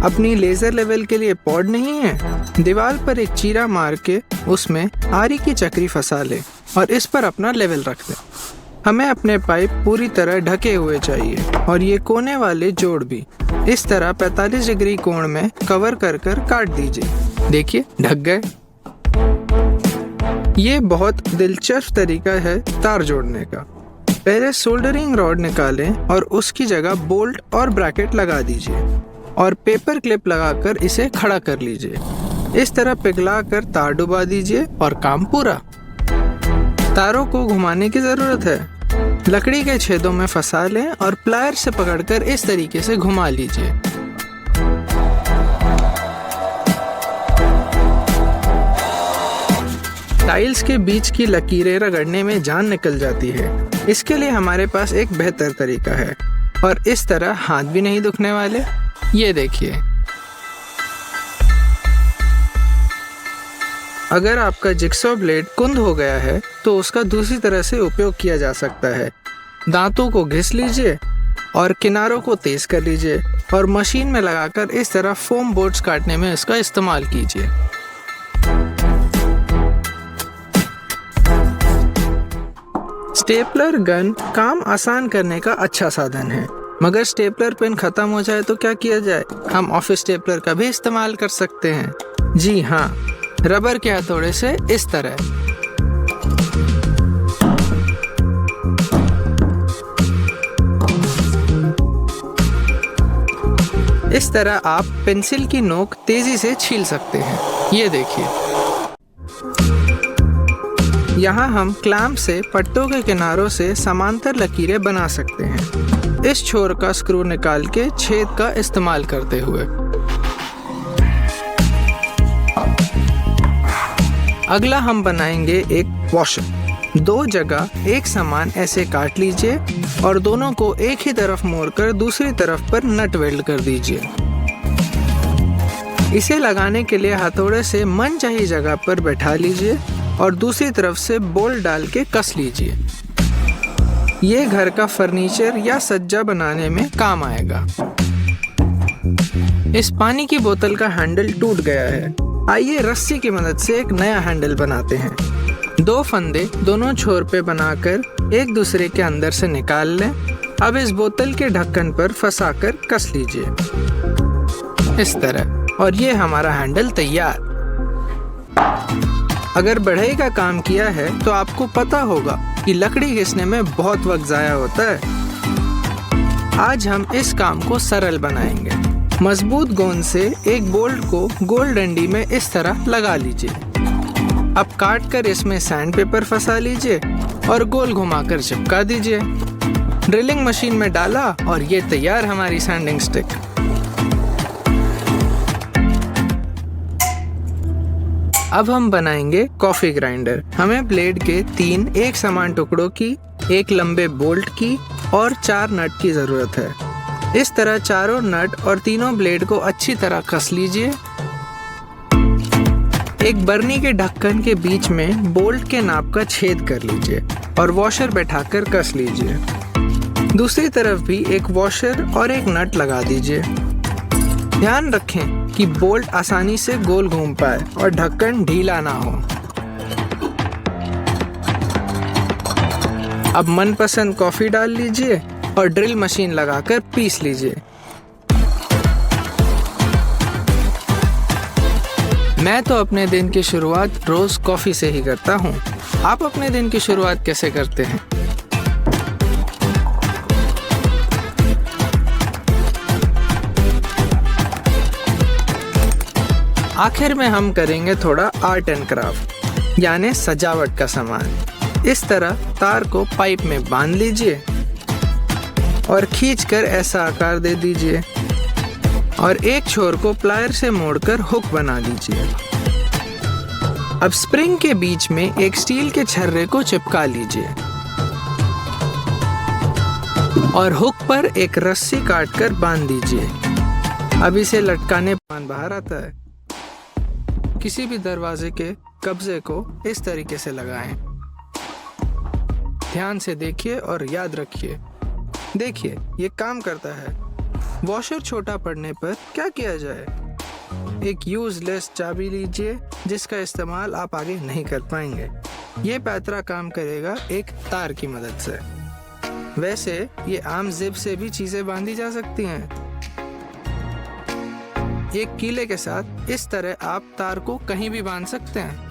अपनी laser level के लिए पॉड नहीं है? दीवार पर एक चीरा मार के उसमें आरी की चक्री फंसा ले और इस पर अपना लेवल रख दे। हमें अपने पाइप पूरी तरह ढके हुए चाहिए और ये कोने वाले जोड़ भी इस तरह 45 डिग्री कोण में कवर कर कर काट दीजिए। देखिए ढक गए। ये बहुत दिलचस्प तरीका है तार जोड़ने का। पहले सोल्डरिंग रॉड निकालें और उसकी जगह बोल्ट और ब्रैकेट लगा दीजिए और पेपर क्लिप लगाकर इसे खड़ा कर लीजिए। इस तरह पिघला कर तार डुबा दीजिए और काम पूरा। तारों को घुमाने की जरूरत है। लकड़ी के छेदों में फंसा लें और प्लायर से पकड़कर इस तरीके से घुमा लीजिए। टाइल्स के बीच की लकीरें रगड़ने में जान निकल जाती है। इसके लिए हमारे पास एक बेहतर तरीका है और इस तरह हाथ भी नहीं दुखने वाले। ये देखिए। अगर आपका जिक्सॉ ब्लेड कुंद हो गया है तो उसका दूसरी तरह से उपयोग किया जा सकता है। दांतों को घिस लीजिए और किनारों को तेज कर लीजिए और मशीन में लगाकर इस तरह फोम बोर्ड्स काटने में इसका इस्तेमाल कीजिए। स्टेपलर गन काम आसान करने का अच्छा साधन है, मगर स्टेपलर पेन खत्म हो जाए तो क्या किया जाए? हम ऑफिस स्टेपलर का भी इस्तेमाल कर सकते हैं। जी हाँ, रबर के हथौड़े से इस तरह। इस तरह आप पेंसिल की नोक तेजी से छील सकते हैं। ये देखिए। यहाँ हम क्लैंप से पट्टों के किनारों से समांतर लकीरें बना सकते हैं, इस छोर का स्क्रू निकाल के छेद का इस्तेमाल करते हुए। अगला हम बनाएंगे एक वॉशर। 2 जगह एक समान ऐसे काट लीजिए और दोनों को एक ही तरफ मोड़कर दूसरी तरफ पर नट वेल्ड कर दीजिए। इसे लगाने के लिए हथौड़े से मनचाही जगह पर बैठा लीजिए और दूसरी तरफ से बोल्ट डाल के कस लीजिए। ये घर का फर्नीचर या सज्जा बनाने में काम आएगा। इस पानी की बोतल का हैंडल टूट गया है। आइए रस्सी की मदद से एक नया हैंडल बनाते हैं। 2 फंदे दोनों छोर पे बनाकर एक दूसरे के अंदर से निकाल लें। अब इस बोतल के ढक्कन पर फंसाकर कस लीजिए इस तरह, और ये हमारा हैंडल तैयार। अगर बढ़ई का काम किया है तो आपको पता होगा कि लकड़ी घिसने में बहुत वक्त जाया होता है। आज हम इस काम को सरल बनाएंगे। मजबूत गोंद से एक बोल्ट को गोल डंडी में इस तरह लगा लीजिए। अब काट कर इसमें सैंड पेपर फंसा लीजिए और गोल घुमाकर चिपका दीजिए। ड्रिलिंग मशीन में डाला और ये तैयार हमारी सैंडिंग स्टिक। अब हम बनाएंगे कॉफी ग्राइंडर। हमें ब्लेड के 3 एक समान टुकड़ों की, एक लंबे बोल्ट की और 4 नट की जरूरत है। इस तरह चारों नट और तीनों ब्लेड को अच्छी तरह कस लीजिए। एक बरनी के ढक्कन के बीच में बोल्ट के नाप का छेद कर लीजिए और वॉशर बैठाकर कस लीजिए। दूसरी तरफ भी एक वॉशर और एक नट लगा दीजिए। ध्यान रखें कि बोल्ट आसानी से गोल घूम पाए और ढक्कन ढीला ना हो। अब मनपसंद कॉफी डाल लीजिए और ड्रिल मशीन लगाकर पीस लीजिए। मैं तो अपने दिन की शुरुआत रोज कॉफी से ही करता हूँ। आप अपने दिन की शुरुआत कैसे करते हैं? आखिर में हम करेंगे थोड़ा आर्ट एंड क्राफ्ट, यानी सजावट का सामान। इस तरह तार को पाइप में बांध लीजिए और खींचकर ऐसा आकार दे दीजिए और एक छोर को प्लायर से मोड़कर हुक बना लीजिए। अब स्प्रिंग के बीच में एक स्टील के छर्रे को चिपका लीजिए और हुक पर एक रस्सी काटकर बांध दीजिए। अब इसे लटकाने पान बाहर आता है। किसी भी दरवाजे के कब्जे को इस तरीके से लगाएं। ध्यान से देखिए और याद रखिए। देखिए, ये काम करता है। वॉशर छोटा पड़ने पर क्या किया जाए? एक यूजलेस चाबी लीजिए जिसका इस्तेमाल आप आगे नहीं कर पाएंगे। ये पैतरा काम करेगा एक तार की मदद से। वैसे ये आम जिप से भी चीजें बांधी जा सकती हैं। एक कीले के साथ इस तरह आप तार को कहीं भी बांध सकते हैं।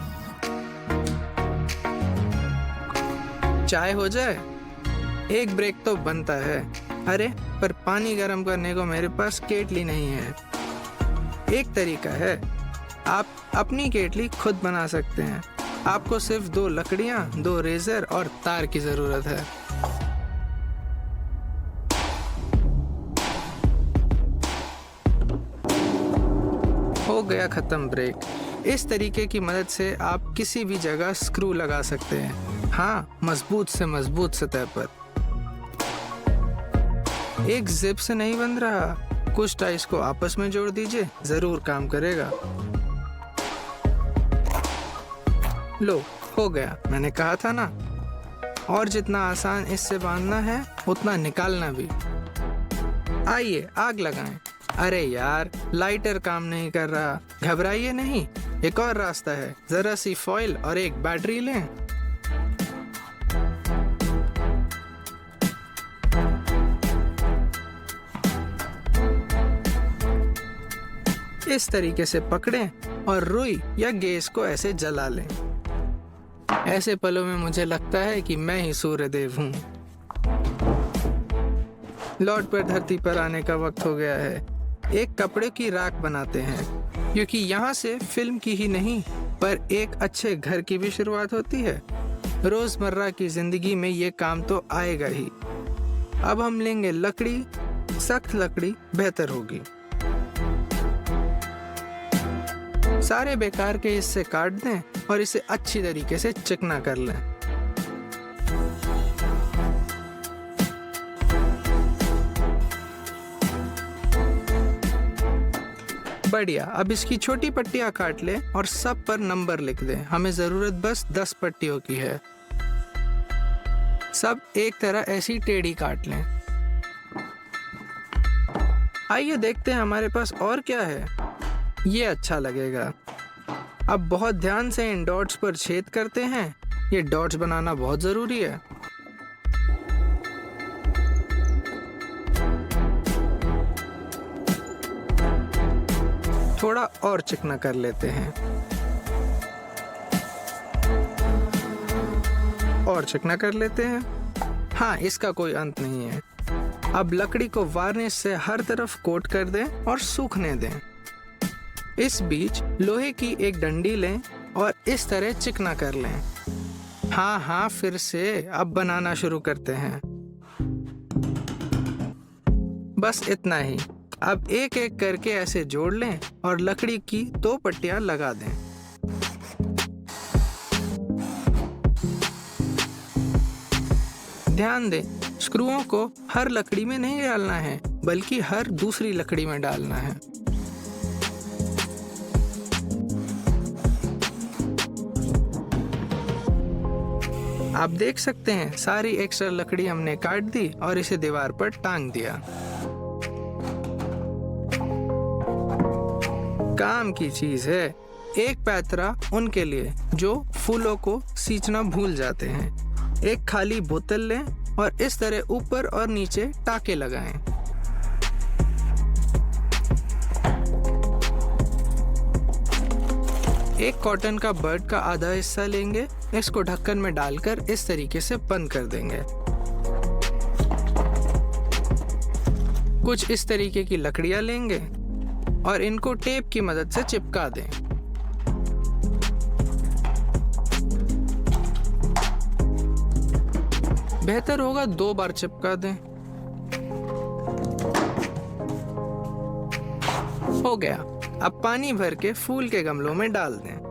चाय हो जाए? एक ब्रेक तो बनता है। अरे पर पानी गर्म करने को मेरे पास केटली नहीं है। एक तरीका है, आप अपनी केटली खुद बना सकते हैं। आपको सिर्फ 2 लकड़ियां, 2 रेजर और तार की जरूरत है। हो गया खत्म ब्रेक। इस तरीके की मदद से आप किसी भी जगह स्क्रू लगा सकते हैं। हाँ, मजबूत से मजबूत सतह पर। एक जिप से नहीं बंध रहा। कुछ टाइस को आपस में जोड़ दीजिए, जरूर काम करेगा। लो, हो गया। मैंने कहा था ना। और जितना आसान इससे बांधना है उतना निकालना भी। आइए आग लगाएं। अरे यार, लाइटर काम नहीं कर रहा। घबराइए नहीं, एक और रास्ता है। जरा सी फॉइल और एक बैटरी लें। इस तरीके से पकड़ें और रुई या गैस को ऐसे जला लें। ऐसे पलों में मुझे लगता है कि मैं ही सूर्यदेव हूँ। लौट पर धरती पर आने का वक्त हो गया है। एक कपड़े की राख बनाते हैं, क्योंकि यहाँ से फिल्म की ही नहीं पर एक अच्छे घर की भी शुरुआत होती है। रोजमर्रा की जिंदगी में ये काम तो आएगा ही। अब हम लेंगे लकड़ी। सख्त लकड़ी बेहतर होगी। सारे बेकार के हिस्से काट दें और इसे अच्छी तरीके से चिकना कर लें। बढ़िया। अब इसकी छोटी पट्टियां काट लें और सब पर नंबर लिख दें। हमें जरूरत बस 10 पट्टियों की है। सब एक तरह ऐसी टेढ़ी काट लें। आइए देखते हैं हमारे पास और क्या है। ये अच्छा लगेगा। अब बहुत ध्यान से इन डॉट्स पर छेद करते हैं। ये डॉट्स बनाना बहुत जरूरी है। थोड़ा और चिकना कर लेते हैं। और चिकना कर लेते हैं। हाँ, इसका कोई अंत नहीं है। अब लकड़ी को वार्निश से हर तरफ कोट कर दें और सूखने दें। इस बीच लोहे की एक डंडी लें और इस तरह चिकना कर लें। हाँ, फिर से अब बनाना शुरू करते हैं। बस इतना ही। अब एक एक करके ऐसे जोड़ लें और लकड़ी की 2 पट्टियां लगा दें। ध्यान दें, स्क्रूओं को हर लकड़ी में नहीं डालना है, बल्कि हर दूसरी लकड़ी में डालना है। आप देख सकते हैं सारी एक्स्ट्रा लकड़ी हमने काट दी और इसे दीवार पर टांग दिया। काम की चीज है। एक पैतरा उनके लिए जो फूलों को सींचना भूल जाते हैं। एक खाली बोतल लें और इस तरह ऊपर और नीचे टाके लगाएं। एक कॉटन का बर्ड का आधा हिस्सा लेंगे। इसको ढक्कन में डालकर इस तरीके से बंद कर देंगे। कुछ इस तरीके की लकड़ियां लेंगे और इनको टेप की मदद से चिपका दें। बेहतर होगा 2 बार चिपका दें। हो गया। अब पानी भर के फूल के गमलों में डाल दें।